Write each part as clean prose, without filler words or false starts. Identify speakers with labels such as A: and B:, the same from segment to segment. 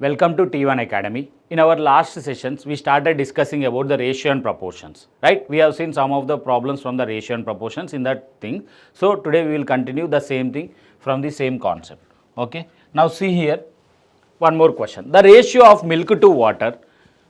A: Welcome to T1 Academy. In our last sessions, we started discussing about the ratio and proportions, right? We have seen some of the problems from the ratio and proportions in that thing. So today we will continue the same thing from the same concept, okay? Now see here, one more question. The ratio of milk to water,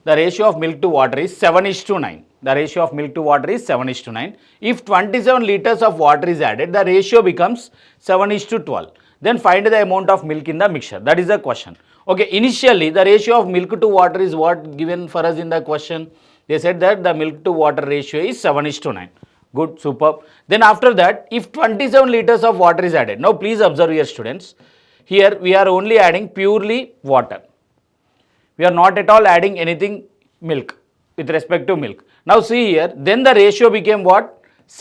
A: is 7:9. The ratio of milk to water is 7:9. If 27 liters of water is added, the ratio becomes 7:12. Then find the amount of milk in the mixture. That is the question. Okay, initially the ratio of milk to water is what given for us in the question. They said that the milk to water ratio is 7:9. Good, superb. Then after that, if 27 liters of water is added. Now please observe here students. Here we are only adding purely water. We are not at all adding anything milk with respect to milk. Now see here, then the ratio became what?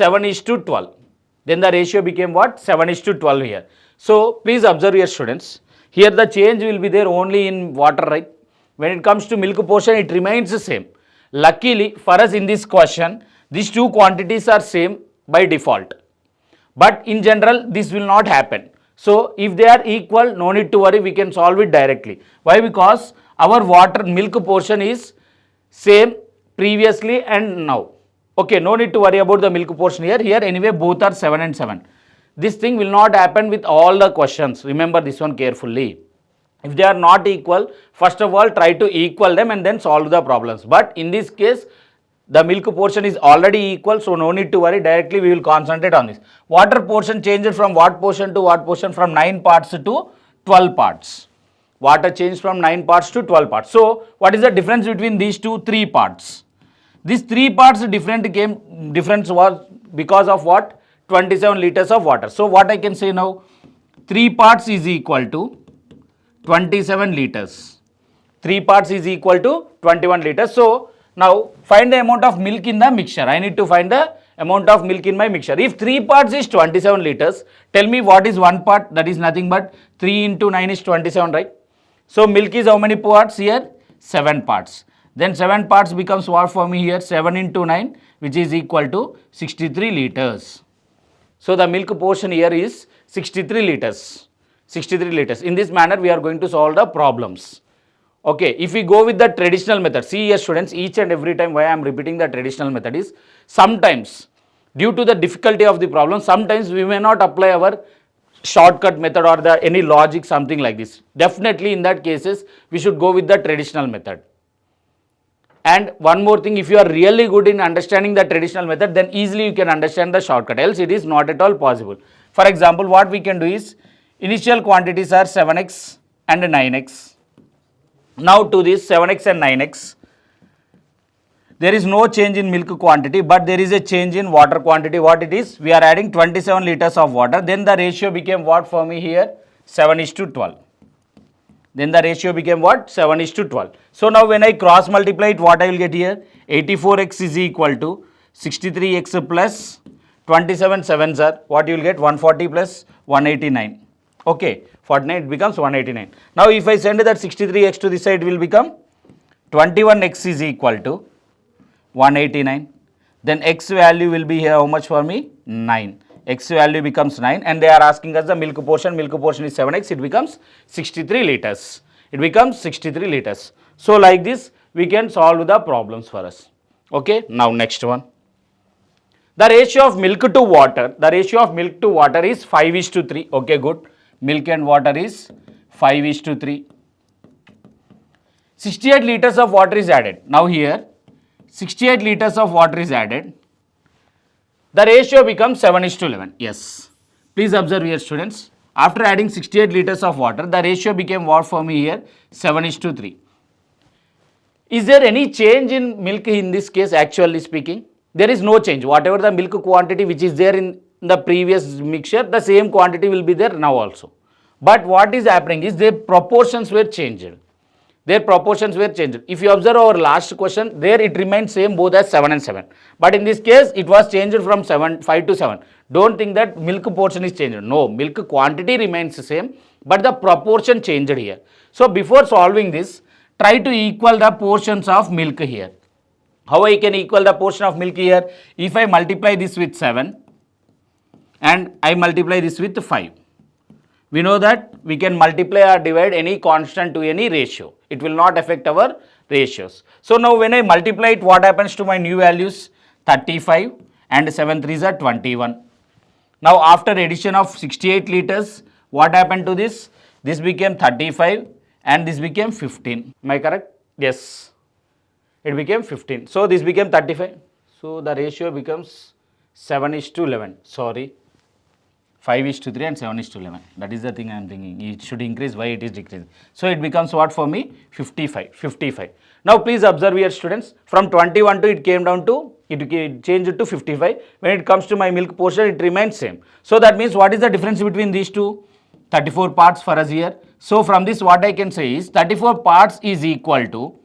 A: 7:12. Then the ratio became what? 7:12 here. So please observe here students. Here the change will be there only in water, right? When it comes to milk portion, it remains the same. Luckily for us in this question, these two quantities are same by default. But in general, this will not happen. So if they are equal, no need to worry, we can solve it directly. Why? Because our water milk portion is same previously and now. Okay, no need to worry about the milk portion here. Here anyway both are 7 and 7. This thing will not happen with all the questions. Remember this one carefully. If they are not equal, first of all try to equal them and then solve the problems. But in this case, the milk portion is already equal, so no need to worry. Directly we will concentrate on this. Water portion changed from what portion to what portion? From 9 parts to 12 parts. Water changed from 9 parts to 12 parts. So what is the difference between these two? 3 parts. These 3 parts difference was because of what? 27 liters of water. So what I can say now? 3 parts is equal to 27 liters. 3 parts is equal to 21 liters. So now find the amount of milk in the mixture. I need to find the amount of milk in my mixture. If 3 parts is 27 liters, tell me what is 1 part? That is nothing but 3 into 9 is 27, right? So milk is how many parts here? 7 parts. Then 7 parts becomes what for me here? 7 into 9, which is equal to 63 liters. So the milk portion here is 63 liters. 63 liters. In this manner, we are going to solve the problems. Okay, if we go with the traditional method, see here students, each and every time why I am repeating the traditional method is, sometimes due to the difficulty of the problem, sometimes we may not apply our shortcut method or the any logic, something like this. Definitely in that cases, we should go with the traditional method. And one more thing, if you are really good in understanding the traditional method, then easily you can understand the shortcut, else it is not at all possible. For example, what we can do is, initial quantities are 7x and 9x. Now to this 7x and 9x, there is no change in milk quantity, but there is a change in water quantity. What it is? We are adding 27 liters of water. Then the ratio became what for me here? 7:12. Then the ratio became what? 7:12. So now when I cross multiply it, what I will get here? 84x is equal to 63x plus 27 sevens are what you will get? 140 plus 189. Okay, 49 it becomes 189. Now if I send that 63x to this side, it will become 21x is equal to 189. Then x value will be here how much for me? 9. X value becomes 9 and they are asking us the milk portion is 7x, it becomes 63 liters. It becomes 63 liters. So like this we can solve the problems for us. Okay, now next one. The ratio of milk to water, is 5:3. Okay, good. Milk and water is 5:3. 68 liters of water is added. Now here 68 liters of water is added. The ratio becomes 7:11. Yes. Please observe here students. After adding 68 liters of water, the ratio became what for me here? 7:3. Is there any change in milk in this case? Actually speaking, there is no change. Whatever the milk quantity which is there in the previous mixture, the same quantity will be there now also. But what is happening is their proportions were changed. If you observe our last question, there it remains same both as 7 and 7. But in this case, it was changed from 5 to 7. Don't think that milk portion is changed. No, milk quantity remains the same, but the proportion changed here. So before solving this, try to equal the portions of milk here. How I can equal the portion of milk here? If I multiply this with 7 and I multiply this with 5. We know that we can multiply or divide any constant to any ratio. It will not affect our ratios. So now when I multiply it, what happens to my new values? 35 and 7 3s are 21. Now after addition of 68 liters, what happened to this? This became 35 and this became 15. Am I correct? Yes. It became 15. So this became 35. So the ratio becomes 7:11. Sorry. 5:3 and 7:11. That is the thing I am thinking. It should increase. Why it is decreasing? So it becomes what for me? 55. 55. Now please observe here, students. From 21 to it came down to, it changed to 55. When it comes to my milk portion, it remains same. So that means what is the difference between these two? 34 parts for us here. So from this what I can say is 34 parts is equal to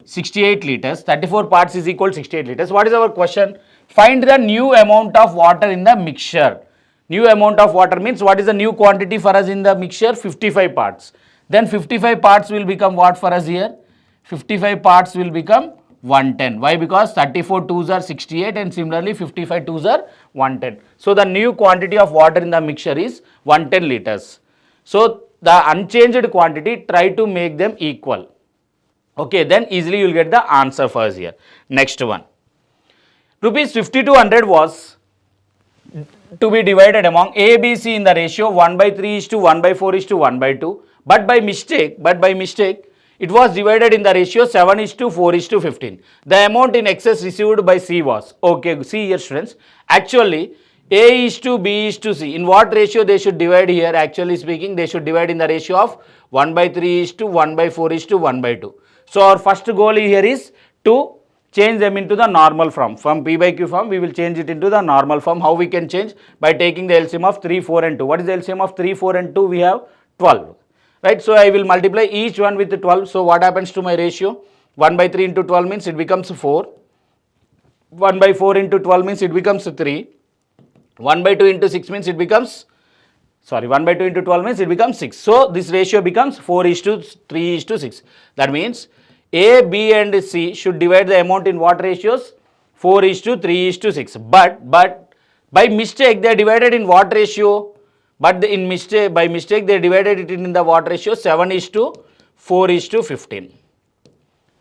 A: 68 liters. 34 parts is equal to 68 liters. What is our question? Find the new amount of water in the mixture. New amount of water means what is the new quantity for us in the mixture? 55 parts. Then 55 parts will become what for us here? 55 parts will become 110. Why? Because 34 twos are 68 and similarly 55 twos are 110. So the new quantity of water in the mixture is 110 liters. So the unchanged quantity, try to make them equal. Okay, then easily you will get the answer for us here. Next one. Rupees 5200 was to be divided among A, B, C in the ratio 1/3:1/4:1/2. But by mistake, it was divided in the ratio 7:4:15. The amount in excess received by C was, okay, see here students, actually A is to B is to C. In what ratio they should divide here? Actually speaking, they should divide in the ratio of 1/3:1/4:1/2. So our first goal here is to change them into the normal form. From P by Q form, we will change it into the normal form. How we can change? By taking the LCM of 3, 4 and 2. What is the LCM of 3, 4 and 2? We have 12. Right? So I will multiply each one with 12. So what happens to my ratio? 1/3 into 12 means it becomes 4. 1/4 into 12 means it becomes 3. 1/2 into 6 means it becomes, 1/2 into 12 means it becomes 6. So this ratio becomes 4:3:6. That means A, B and C should divide the amount in what ratios? 4:3:6. But by mistake they divided in what ratio? By mistake they divided it in the what ratio? 7:4:15.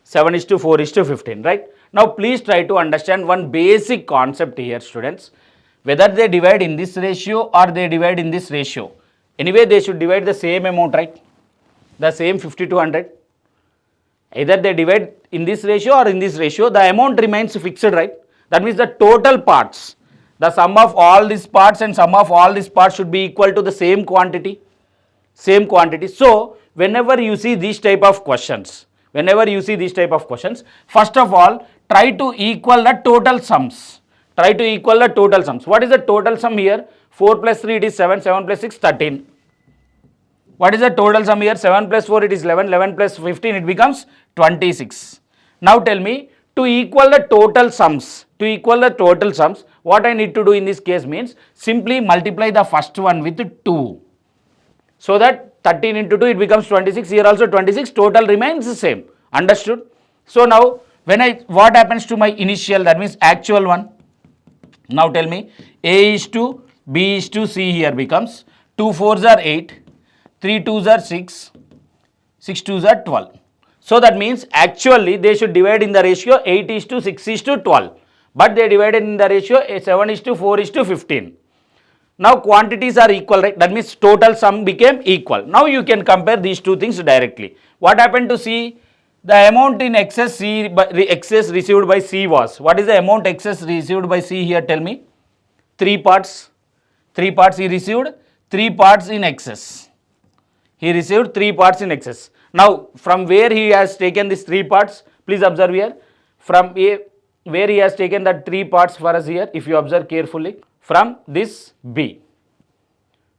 A: 7:4:15, right? Now please try to understand one basic concept here, students. Whether they divide in this ratio or they divide in this ratio, anyway they should divide the same amount, right? The same 5200. Either they divide in this ratio or in this ratio, the amount remains fixed, right? That means the total parts, the sum of all these parts and sum of all these parts should be equal to the same quantity. Same quantity. So whenever you see these type of questions, first of all, try to equal the total sums. Try to equal the total sums. What is the total sum here? 4 plus 3 it is 7, 7 plus 6 13. What is the total sum here? 7 plus 4 it is 11, 11 plus 15 it becomes 26. Now tell me, to equal the total sums, what I need to do in this case means simply multiply the first one with 2. So that 13 into 2 it becomes 26, here also 26, total remains the same. Understood? So now what happens to my initial, that means actual one? Now tell me, A is to B is to C here becomes 2 4s are 8, 3 2s are 6, 6 2s are 12. So that means actually they should divide in the ratio 8:6:12. But they divided in the ratio 7:4:15. Now quantities are equal, right? That means total sum became equal. Now you can compare these two things directly. What happened to C? The amount in excess received by C was, what is the amount excess received by C here? Tell me. 3 parts. 3 parts he received, 3 parts in excess. He received 3 parts in excess. Now from where he has taken these 3 parts? Please observe here. From where he has taken the 3 parts for us here, if you observe carefully. From this B.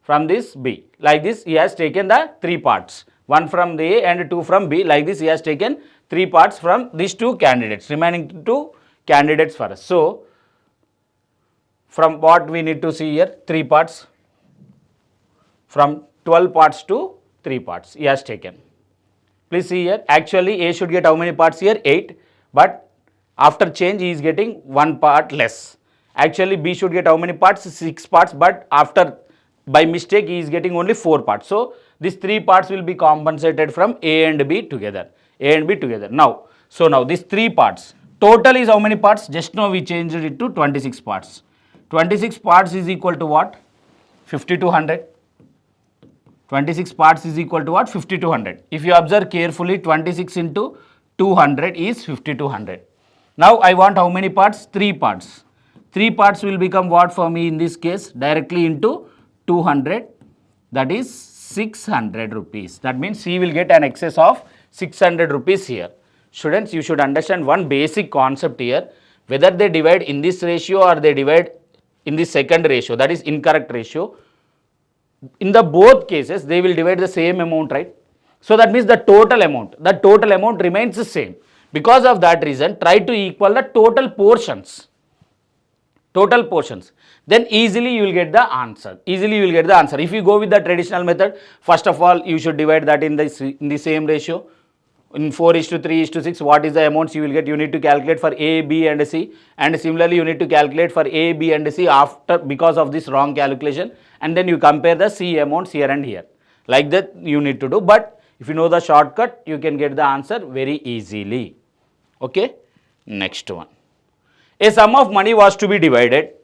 A: From this B. Like this he has taken the 3 parts. 1 from the A and 2 from B. Like this he has taken 3 parts from these 2 candidates. Remaining 2 candidates for us. So from what we need to see here? 3 parts. From 12 parts to 3 parts he has taken. Please see here. Actually A should get how many parts here? 8. But after change he is getting 1 part less. Actually B should get how many parts? 6 parts. But after by mistake he is getting only 4 parts. So these 3 parts will be compensated from A and B together. A and B together. Now, so now these 3 parts. Total is how many parts? Just now we changed it to 26 parts. 26 parts is equal to what? 5200. 26 parts is equal to what? 5200. If you observe carefully, 26 into 200 is 5200. Now I want how many parts? 3 parts. 3 parts will become what for me in this case? Directly into 200, that is 600 rupees. That means he will get an excess of 600 rupees here. Students, you should understand one basic concept here. Whether they divide in this ratio or they divide in the second ratio, that is incorrect ratio, in the both cases they will divide the same amount, right? So that means the total amount remains the same. Because of that reason, try to equal the total portions. Then easily you will get the answer. If you go with the traditional method, first of all you should divide that in the same ratio. In 4:3:6, what is the amounts you will get? You need to calculate for A, B and C, and similarly you need to calculate for A, B and C after, because of this wrong calculation, and then you compare the C amounts here and here. Like that you need to do, but if you know the shortcut, you can get the answer very easily. Okay, next one. A sum of money was to be divided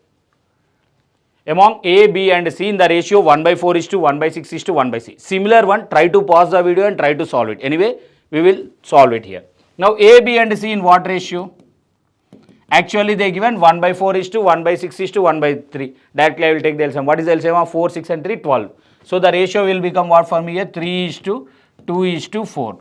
A: among A, B and C in the ratio 1/4:1/6:1/C. Similar one, try to pause the video and try to solve it. Anyway, we will solve it here. Now A, B and C in what ratio? Actually they given 1/4:1/6:1/3. Directly I will take the LCM. What is the LCM of 4, 6 and 3? 12. So the ratio will become what for me here? 3:2:4.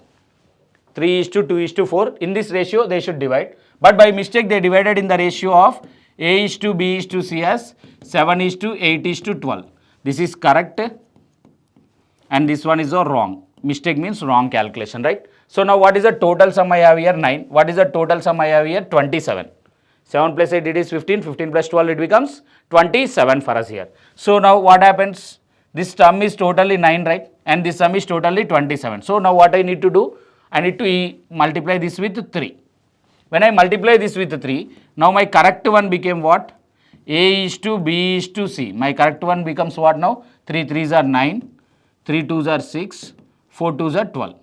A: 3:2:4. In this ratio they should divide. But by mistake they divided in the ratio of A:2:B:C as 7:8:12. This is correct and this one is wrong. Mistake means wrong calculation, right? So now what is the total sum I have here? 9. What is the total sum I have here? 27. 7 plus 8 it is 15. 15 plus 12 it becomes 27 for us here. So now what happens? This sum is totally 9, right? And this sum is totally 27. So now what I need to do? I need to multiply this with 3. When I multiply this with 3, now my correct one became what? A:2:B:C. My correct one becomes what now? 3 3s are 9, 3 2s are 6, 4 2s are 12.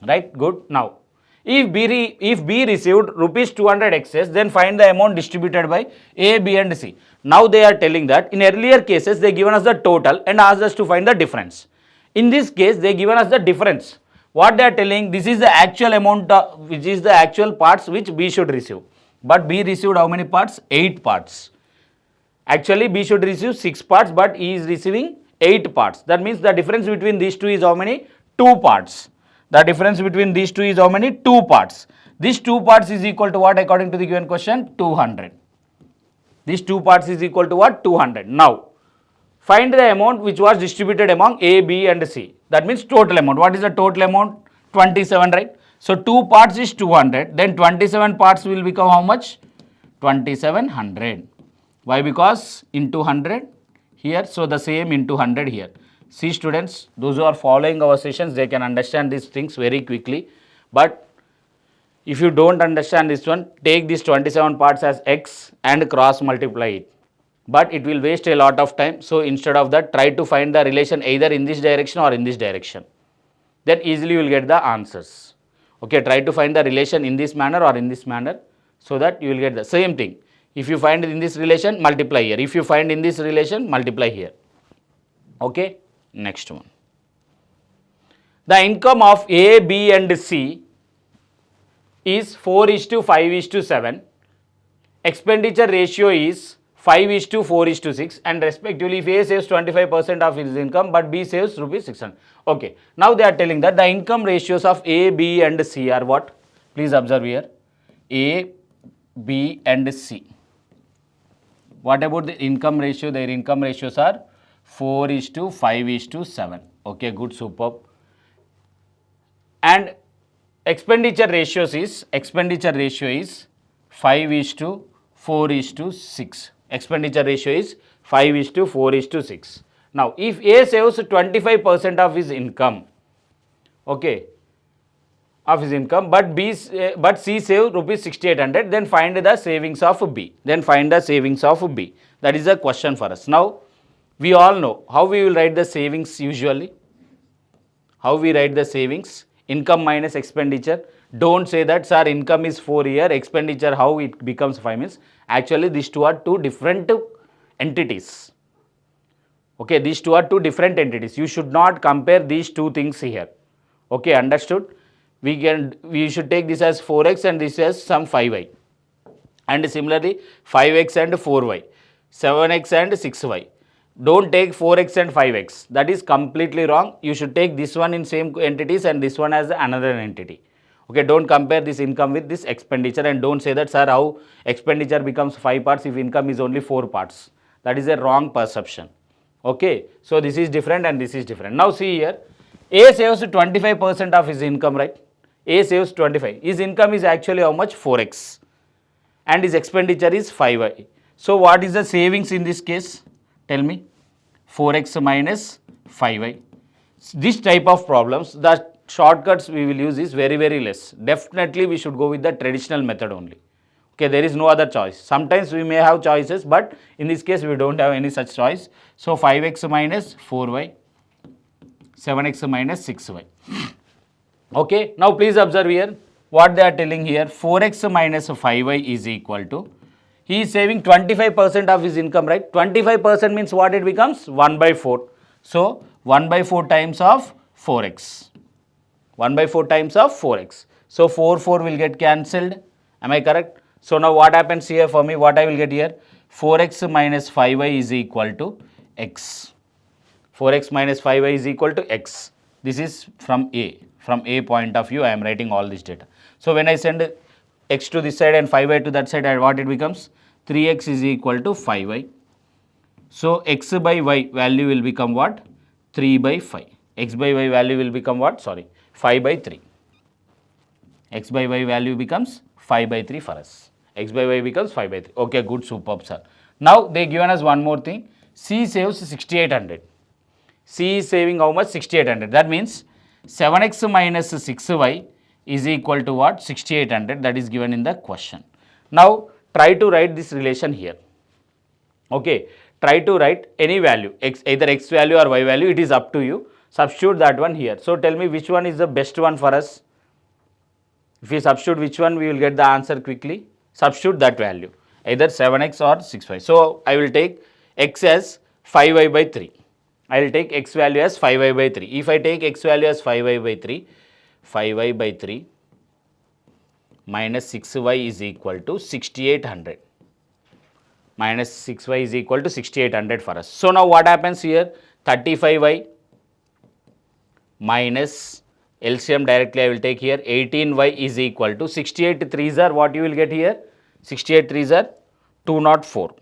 A: Right? Good. Now, if B received rupees 200 excess, then find the amount distributed by A, B and C. Now they are telling that in earlier cases they given us the total and asked us to find the difference. In this case they given us the difference. What they are telling, this is the actual amount which is the actual parts which B should receive. But B received how many parts? 8 parts. Actually B should receive 6 parts, but he is receiving 8 parts. That means the difference between these two is how many? 2 parts. The difference between these two is how many? 2 parts. These 2 parts is equal to what according to the given question? 200. These 2 parts is equal to what? 200. Now, find the amount which was distributed among A, B and C. That means total amount. What is the total amount? 27, right? So 2 parts is 200. Then 27 parts will become how much? 2700. Why? Because into 100 here. So the same into 100 here. See students, those who are following our sessions, they can understand these things very quickly. But if you don't understand this one, take these 27 parts as X and cross multiply it. But it will waste a lot of time. So instead of that, try to find the relation either in this direction or in this direction. Then easily you will get the answers. Okay, try to find the relation in this manner or in this manner so that you will get the same thing. If you find it in this relation, multiply here. If you find in this relation, multiply here. Okay, next one. The income of A, B and C is 4:5:7. Expenditure ratio is 5:4:6 and respectively if A saves 25% of his income but B saves rupees 600. Okay, now they are telling that the income ratios of A, B and C are what? Please observe here. A, B and C. What about the income ratio? Their income ratios are 4:5:7. Okay, good, superb. And expenditure ratio is 5:4:6. Expenditure ratio is 5:4:6. Now, if A saves 25% of his income, okay, but C saves rupees 6,800, then find the savings of B. That is the question for us. Now, We all know how we will write the savings usually. How we write the savings? Income minus expenditure. Don't say that, sir, income is 4 here, expenditure how it becomes 5 means. Actually, these two are two different entities. Okay, these two are two different entities. You should not compare these two things here. Okay, understood? We should take this as 4x and this as some 5y. And similarly, 5x and 4y, 7x and 6y. Don't take 4x and 5x. That is completely wrong. You should take this one in same entities and this one as another entity. Okay, don't compare this income with this expenditure and don't say that, sir, how expenditure becomes 5 parts if income is only 4 parts. That is a wrong perception. Okay, so this is different and this is different. Now see here, A saves 25% of his income, right? A saves 25. His income is actually how much? 4x. And his expenditure is 5y. So what is the savings in this case? Tell me. 4x minus 5y. This type of problems, the shortcuts we will use is very, very less. Definitely we should go with the traditional method only. Okay, there is no other choice. Sometimes we may have choices, but in this case we don't have any such choice. So 5x minus 4y, 7x minus 6y. Okay, now please observe here what they are telling here. 4x minus 5y is equal to, he is saving 25% of his income, right? 25% means what it becomes? 1 by 4. So 1 by 4 times of 4x. 1 by 4 times of 4x. So 4 will get cancelled. Am I correct? So now what happens here for me? What I will get here? 4x minus 5y is equal to x. 4x minus 5y is equal to x. This is from A. From A point of view, I am writing all this data. So when I send x to this side and 5y to that side, what it becomes? 3x is equal to 5y. So x by y value will become what? 3 by 5. X by y value will become what? Sorry, 5 by 3. X by y value becomes 5 by 3 for us. X by y becomes 5 by 3. Okay, good, superb, sir. Now they given us one more thing. C saves 6800. C is saving how much? 6800. That means 7x minus 6y is equal to what? 6800. That is given in the question. Now try to write this relation here. Okay, try to write any value, x, either x value or y value, it is up to you. Substitute that one here. So tell me which one is the best one for us. If we substitute which one, we will get the answer quickly. Substitute that value, either 7x or 6y. So I will take x as 5y by 3. I will take x value as 5y by 3. If I take x value as 5y by 3, 5y by 3 minus 6y is equal to 6800. Minus 6y is equal to 6800 for us. So now what happens here? 35y minus LCM directly I will take here, 18y is equal to 68 3s are what you will get here? 68 3s are 204.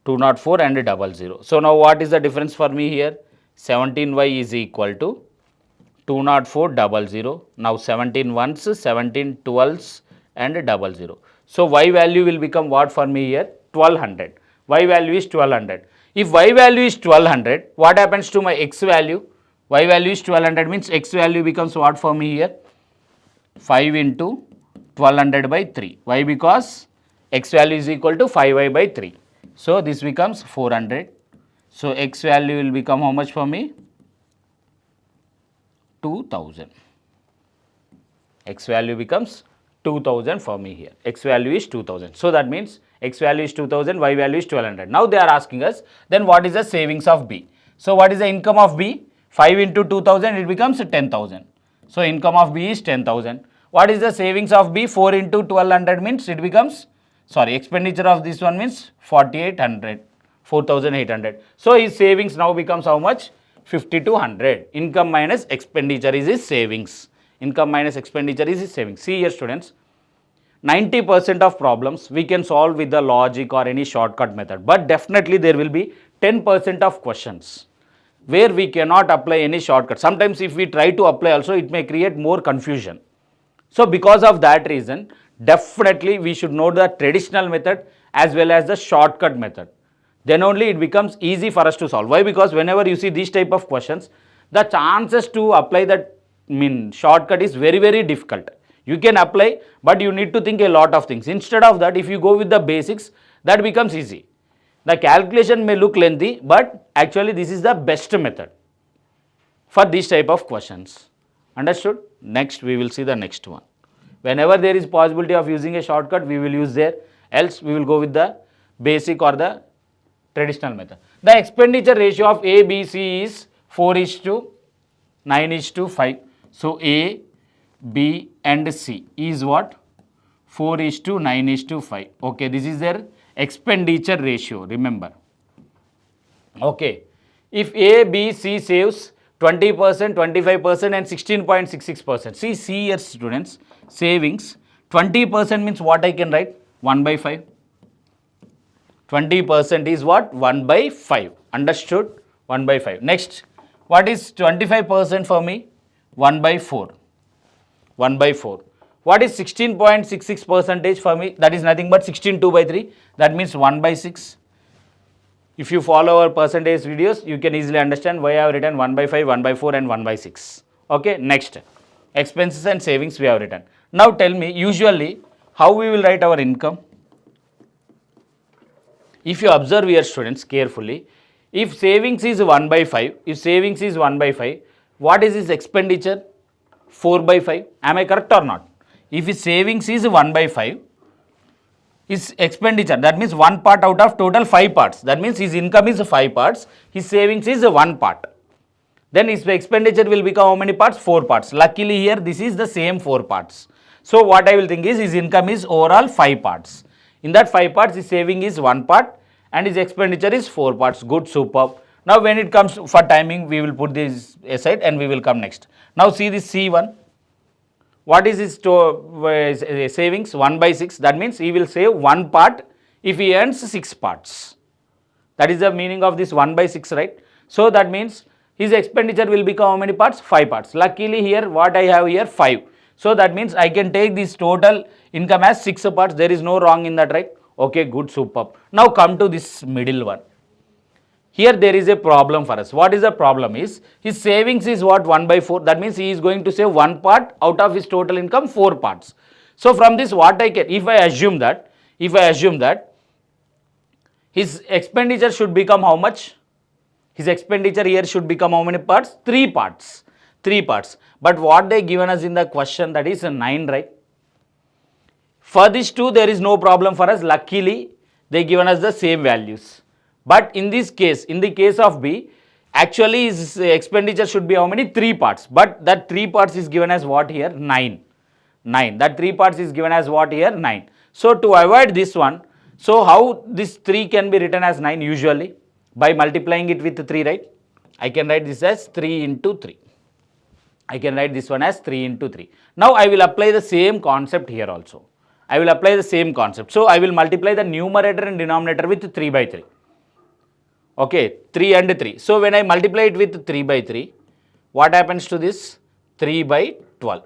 A: 204 and 00. So now what is the difference for me here? 17y is equal to 204 00. Now 17 ones, 17 12s and 00. So y value will become what for me here? 1200. Y value is 1200. If y value is 1200, what happens to my x value? Y value is 1200 means x value becomes what for me here? 5 into 1200 by 3. Why? Because x value is equal to 5y by 3. So this becomes 400. So x value will become how much for me? 2000. X value becomes 2000 for me here. X value is 2000. So that means x value is 2000, y value is 1200. Now they are asking us, then what is the savings of B? So what is the income of B? 5 into 2000, it becomes 10,000. So income of B is 10,000. What is the savings of B? 4 into 1200 means it becomes, sorry, expenditure of this one means 4800, 4800. So his savings now becomes how much? 5200. Income minus expenditure is his savings. Income minus expenditure is his savings. See here students, 90% of problems we can solve with the logic or any shortcut method, but definitely there will be 10% of questions where we cannot apply any shortcut. Sometimes if we try to apply also, it may create more confusion. So because of that reason, definitely we should know the traditional method as well as the shortcut method. Then only it becomes easy for us to solve. Why? Because whenever you see these type of questions, the chances to apply that shortcut is very, very difficult. You can apply, but you need to think a lot of things. Instead of that, if you go with the basics, that becomes easy. The calculation may look lengthy, but actually this is the best method for this type of questions. Understood? Next, we will see the next one. Whenever there is possibility of using a shortcut, we will use there, else we will go with the basic or the traditional method. The expenditure ratio of A, B, C is 4:9:5. So, A, B and C is what? 4:9:5. Okay, this is their expenditure ratio, remember. Okay, if A, B, C saves 20%, 25% and 16.66%. See here students, savings 20% means what I can write? 1/5. 20% is what? 1/5. Understood? 1/5. Next, what is 25% for me? 1/4. 1/4. What is 16.66% for me? That is nothing but 16 2/3. That means 1/6. If you follow our percentage videos, you can easily understand why I have written 1/5, 1/4 and 1/6. Okay, next, expenses and savings we have written. Now tell me, usually, how we will write our income? If you observe here students carefully, if savings is 1/5, what is his expenditure? 4/5. Am I correct or not? If his savings is 1/5, his expenditure, that means one part out of total 5 parts. That means his income is 5 parts, his savings is 1 part. Then his expenditure will become how many parts? 4 parts. Luckily here this is the same 4 parts. So what I will think is his income is overall 5 parts. In that 5 parts his saving is 1 part and his expenditure is 4 parts. Good, superb. Now when it comes for timing, we will put this aside and we will come next. Now see this C1. What is his savings? 1/6. That means he will save 1 part if he earns 6 parts. That is the meaning of this 1/6, right? So that means his expenditure will become how many parts? 5 parts. Luckily here what I have here? 5. So that means I can take this total income as 6 parts. There is no wrong in that, right? Okay, good, superb. Now come to this middle one. Here there is a problem for us. What is the problem is, his savings is what? 1/4. That means he is going to save 1 part out of his total income, 4 parts. So from this what I can, if I assume that his expenditure should become how much? His expenditure here should become how many parts? 3 parts. 3 parts. But what they given us in the question, that is 9, right? For this 2 there is no problem for us. Luckily they given us the same values. But in this case, in the case of B, actually his expenditure should be how many? 3 parts. But that 3 parts is given as what here? 9. 9. That 3 parts is given as what here? 9. So to avoid this one, so how this 3 can be written as 9 usually? By multiplying it with 3, right? I can write this as 3 into 3. I can write this one as 3 into 3. Now I will apply the same concept here also. I will apply the same concept. So I will multiply the numerator and denominator with 3/3. Okay, 3 and 3. So when I multiply it with 3/3, what happens to this? 3/12.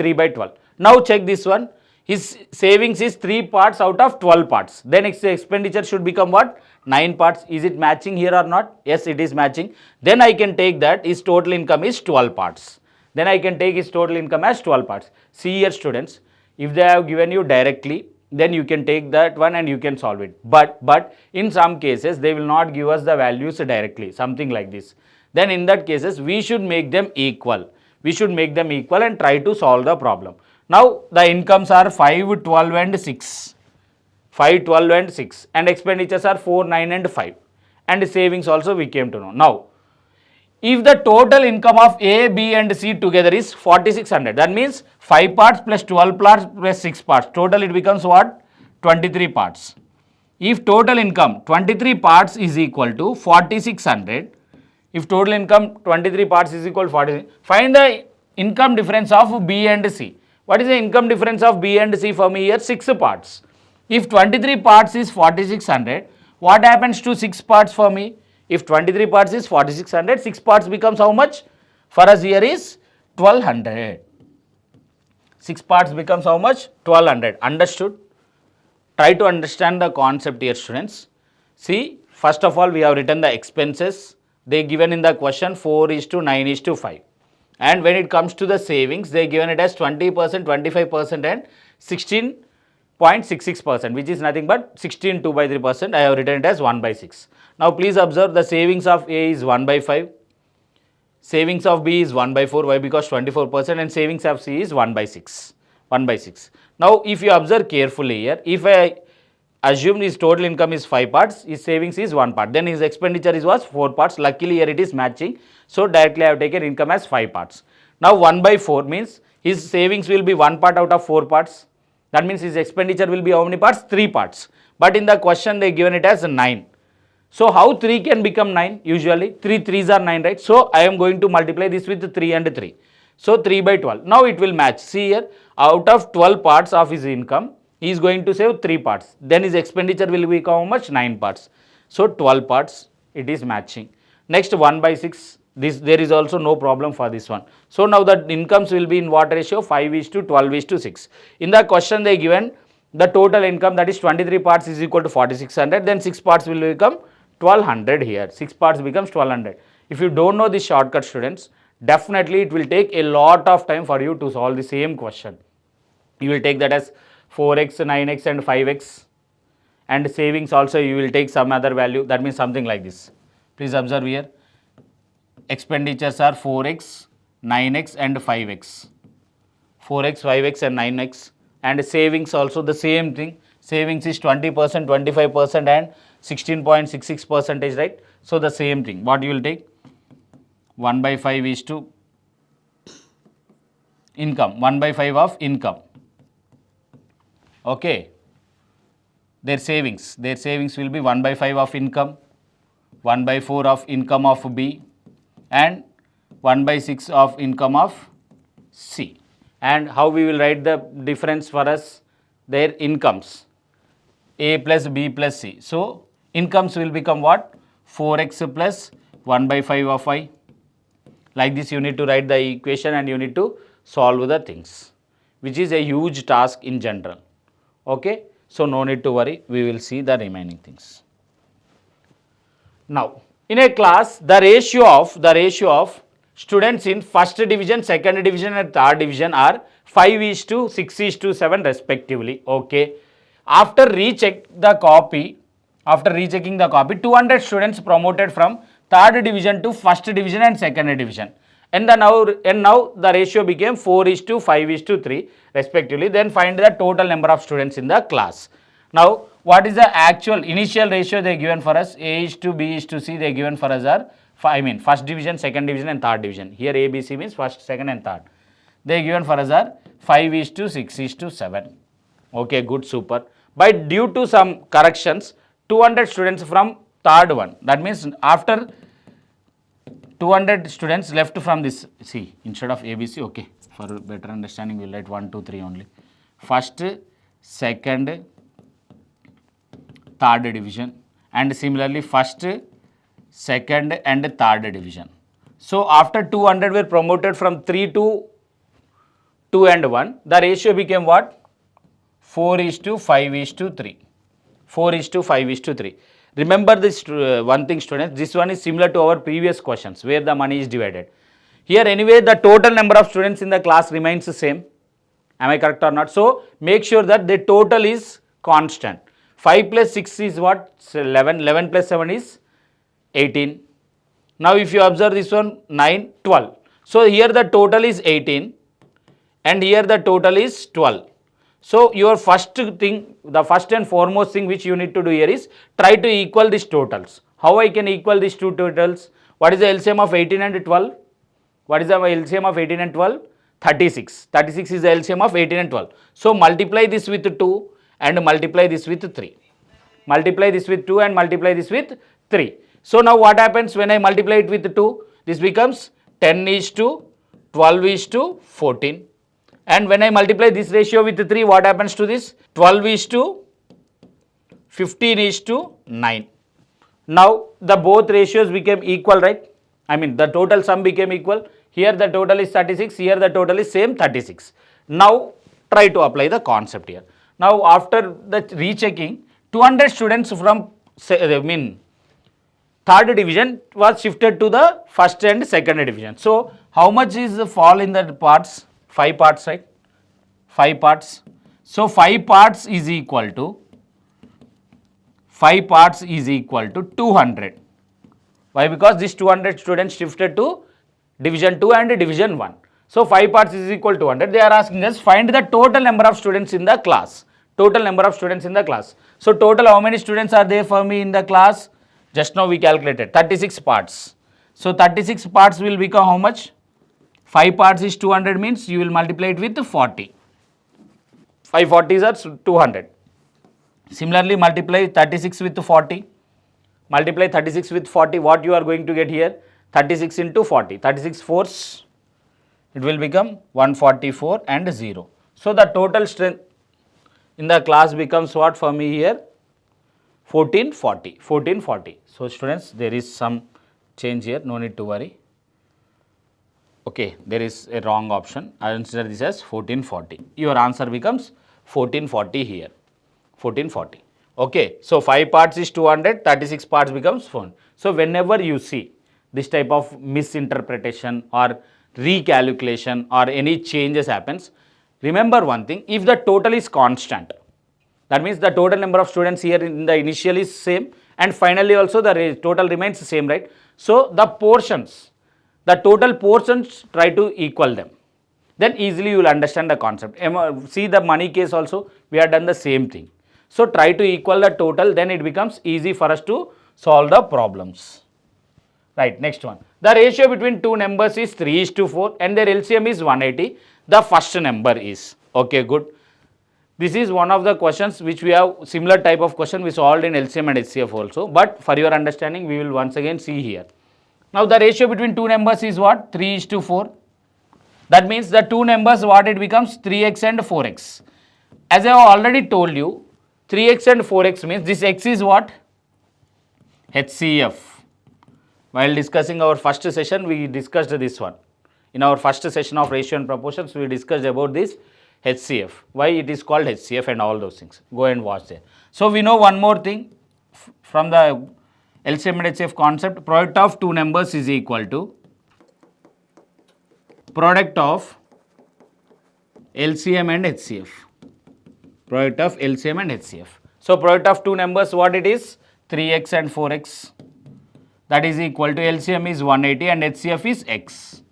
A: 3/12. Now check this one. His savings is 3 parts out of 12 parts. Then his expenditure should become what? 9 parts. Is it matching here or not? Yes, it is matching. Then I can take that his total income is 12 parts. Then I can take his total income as 12 parts. See here students, if they have given you directly, then you can take that one and you can solve it. But in some cases, they will not give us the values directly, something like this. Then in that cases, we should make them equal. We should make them equal and try to solve the problem. Now, the incomes are 5, 12 and 6. 5, 12 and 6. And expenditures are 4, 9 and 5. And savings also we came to know. Now, if the total income of A, B and C together is 4600, that means 5 parts plus 12 parts plus 6 parts. Total it becomes what? 23 parts. If total income 23 parts is equal to 4600, if total income 23 parts is equal to 46, find the income difference of B and C. What is the income difference of B and C for me here? 6 parts. If 23 parts is 4600, what happens to 6 parts for me? If 23 parts is 4600, 6 parts becomes how much? For us here is 1200. 6 parts becomes how much? 1200. Understood? Try to understand the concept here students. See, first of all we have written the expenses. They given in the question 4:9:5. And when it comes to the savings, they given it as 20%, 25% and 16 0.66%, which is nothing but 16 2/3%. I have written it as 1/6. Now please observe the savings of A is 1/5, savings of B is 1/4. Why? Because 24%, and savings of C is 1/6. 1/6. Now if you observe carefully here, if I assume his total income is 5 parts, his savings is 1 part, then his expenditure was 4 parts. Luckily here it is matching, so directly I have taken income as 5 parts. Now 1/4 means his savings will be 1 part out of 4 parts. That means his expenditure will be how many parts? 3 parts. But in the question they given it as 9. So how 3 can become 9? Usually 3 3s are 9, right? So I am going to multiply this with 3 and 3. So 3/12. Now it will match. See here, out of 12 parts of his income, he is going to save 3 parts. Then his expenditure will become how much? 9 parts. So 12 parts, it is matching. Next 1/6. There is also no problem for this one. So now the incomes will be in what ratio? 5:12:6. In the question they given the total income, that is 23 parts is equal to 4600. Then 6 parts will become 1200 here. 6 parts becomes 1200. If you don't know this shortcut, students, definitely it will take a lot of time for you to solve the same question. You will take that as 4x, 9x and 5x, and savings also you will take some other value, that means something like this. Please observe here. Expenditures are 4x, 9x and 5x. 4x, 5x and 9x, and savings also the same thing. Savings is 20%, 25% and 16.66%, right? So the same thing. What you will take? 1/5 is to income, 1/5 of income. Okay. Their savings will be 1/5 of income, 1/4 of income of B, and 1/6 of income of C. And how we will write the difference for us? Their incomes, A plus B plus C. So incomes will become what? 4x plus 1/5 of I. Like this you need to write the equation and you need to solve the things, which is a huge task in general. Okay. So no need to worry, we will see the remaining things. Now in a class, the ratio of students in first division, second division and third division are 5:6:7 respectively. Okay. After rechecking the copy, 200 students promoted from third division to first division and second division. And now the ratio became 4:5:3 respectively. Then find the total number of students in the class. Now what is the actual initial ratio they given for us? A:B:C they given for us are, first division, second division and third division. Here A, B, C means first, second and third. They given for us are 5:6:7. Okay, good, super. But due to some corrections, 200 students from third one. That means after 200 students left from this C, instead of A, B, C, okay. For better understanding, we will write 1, 2, 3 only. First, second, third division, and similarly first, second and third division. So after 200 were promoted from 3 to 2 and 1, the ratio became what? 4:5:3. 4:5:3. Remember this one thing, students, this one is similar to our previous questions where the money is divided. Here anyway the total number of students in the class remains the same. Am I correct or not? So make sure that the total is constant. 5 plus 6 is what? 11. 11 plus 7 is 18. Now if you observe this one, 9, 12. So here the total is 18 and here the total is 12. So your first thing, the first and foremost thing which you need to do here is try to equal these totals. How I can equal these two totals? What is the LCM of 18 and 12? What is the LCM of 18 and 12? 36. 36 is the LCM of 18 and 12. So multiply this with 2 and multiply this with 3. Multiply this with 2 and multiply this with 3. So now what happens when I multiply it with 2? This becomes 10:12:14. And when I multiply this ratio with 3, what happens to this? 12:15:9. Now the both ratios became equal, right? The total sum became equal. Here the total is 36, here the total is same 36. Now try to apply the concept here. Now after the rechecking, 200 students from third division was shifted to the first and second division. So how much is the fall in the parts? 5 parts, right? 5 parts. So 5 parts is equal to 200. Why? Because this 200 students shifted to division 2 and division 1. So 5 parts is equal to 200. They are asking us find the total number of students in the class. Total number of students in the class. So total how many students are there for me in the class? Just now we calculated 36 parts. So 36 parts will become how much? 5 parts is 200 means you will multiply it with 40. 5 40s are 200. Similarly multiply 36 with 40. Multiply 36 with 40, what you are going to get here? 36 into 40, 36 fours, it will become 144 and 0. So the total strength in the class becomes what for me here? 1440. So students, there is some change here, no need to worry. Okay, there is a wrong option. I consider this as 1440. Your answer becomes 1440 here, 1440. Okay, so 5 parts is 200, 36 parts becomes 4. So whenever you see this type of misinterpretation or recalculation or any changes happens, remember one thing, if the total is constant, that means the total number of students here in the initial is same and finally also the total remains same, right? So the portions, the total portions try to equal them. Then easily you will understand the concept. See the money case also, we have done the same thing. So try to equal the total, then it becomes easy for us to solve the problems. Right, next one. The ratio between two numbers is 3:4 and their LCM is 180. The first number is, okay, good. This is one of the questions which we have similar type of question we solved in LCM and HCF also. But for your understanding, we will once again see here. Now the ratio between two numbers is what? 3:4. That means the two numbers what it becomes? 3x and 4x. As I have already told you, 3x and 4x means this x is what? HCF. While discussing our first session, we discussed this one. In our first session of ratio and proportions, we discussed about this HCF. Why it is called HCF and all those things. Go and watch there. So we know one more thing from the LCM and HCF concept. Product of two numbers is equal to product of LCM and HCF. Product of LCM and HCF. So product of two numbers, what it is? 3x and 4x. That is equal to LCM is 180 and HCF is x.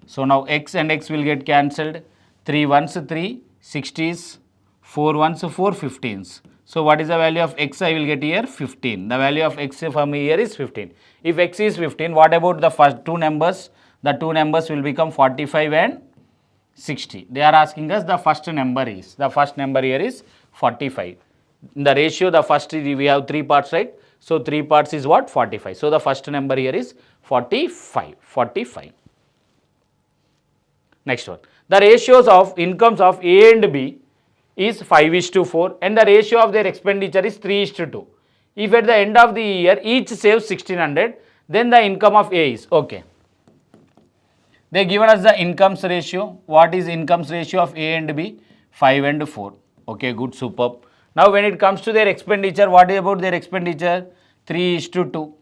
A: So now x and x will get cancelled. 3 ones 3, 60s, 4 ones 4, 15s. So what is the value of x I will get here? 15. The value of x for me here is 15. If x is 15, what about the first two numbers? The two numbers will become 45 and 60. They are asking us the first number is. The first number here is 45. In the ratio, the first we have 3 parts, right? So 3 parts is what? 45. So the first number here is 45. 45. Next one. The ratios of incomes of A and B is 5:4 and the ratio of their expenditure is 3:2. If at the end of the year each saves 1600, then the income of A is, okay. They given us the incomes ratio. What is incomes ratio of A and B? 5 and 4. Okay, good, superb. Now when it comes to their expenditure, what about their expenditure? 3:2.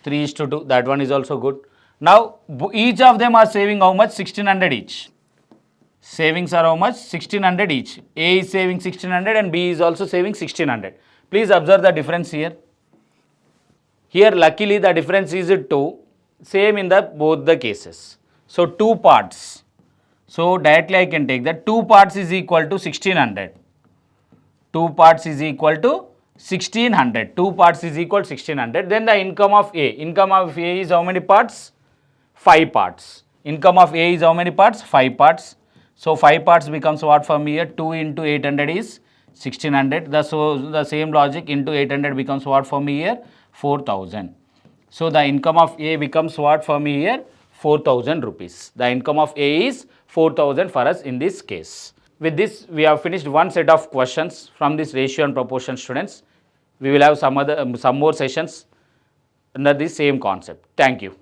A: 3:2. That one is also good. Now each of them are saving how much? 1600 each. Savings are how much? 1600 each. A is saving 1600 and B is also saving 1600. Please observe the difference here. Here luckily the difference is 2. Same in the both the cases. So 2 parts. So directly I can take that 2 parts is equal to 1600. 2 parts is equal to 1600. 2 parts is equal to 1600. Then the income of A. Income of A is how many parts? 5 parts. Income of A is how many parts? 5 parts. So 5 parts becomes what from here? 2 into 800 is 1600. So the same logic into 800 becomes what from here? 4000. So the income of A becomes what for me here? 4000 rupees. The income of A is 4000 for us in this case. With this, we have finished one set of questions from this ratio and proportion students. We will have some more sessions under the same concept. Thank you.